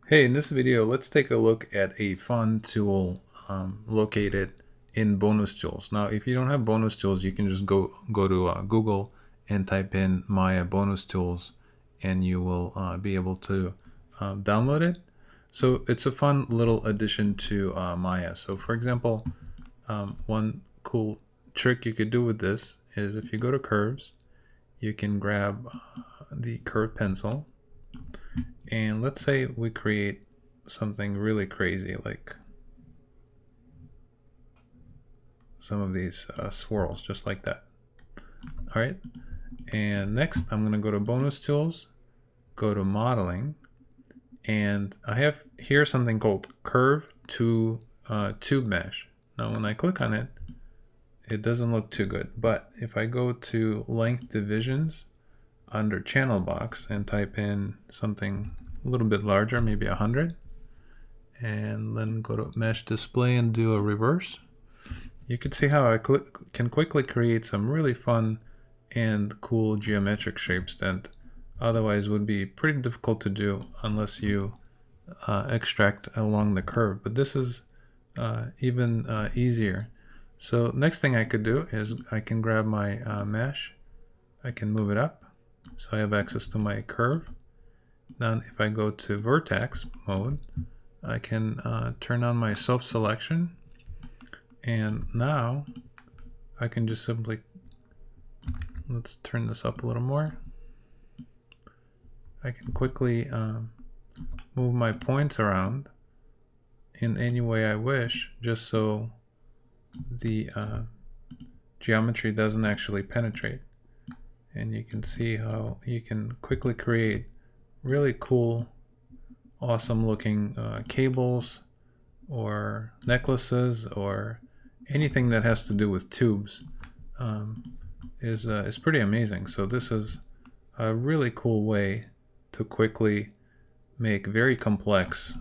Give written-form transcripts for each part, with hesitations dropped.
Hey, in this video, let's take a look at a fun tool located in bonus tools. Now, if you don't have bonus tools, you can just go to Google and type in Maya bonus tools, and you will be able to download it. So it's a fun little addition to Maya. So for example, one cool trick you could do with this is if you go to curves, you can grab the curve pencil. And let's say we create something really crazy, like some of these swirls, just like that. All right. And next, I'm going to go to bonus tools, go to modeling, and I have here something called curve to tube mesh. Now, when I click on it, it doesn't look too good. But if I go to length divisions under channel box and type in something a little bit larger, maybe 100, and then go to mesh display and do a reverse, you can see how I can quickly create some really fun and cool geometric shapes that otherwise would be pretty difficult to do unless you extract along the curve. But this is even easier. So next thing I could do is I can grab my mesh, I can move it up, so I have access to my curve. Then if I go to vertex mode, I can turn on my self-selection, and now I can just simply, let's turn this up a little more. I can quickly move my points around in any way I wish, just so the geometry doesn't actually penetrate. And you can see how you can quickly create really cool, awesome looking cables or necklaces or anything that has to do with tubes is pretty amazing. So this is a really cool way to quickly make very complex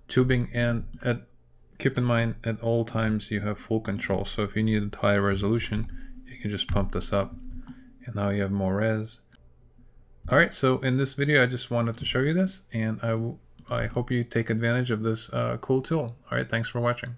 tubing, and keep in mind at all times you have full control. So if you need higher resolution, you can just pump this up, and now you have more res. All right, so in this video I just wanted to show you this, and I hope you take advantage of this cool tool. All right, thanks for watching.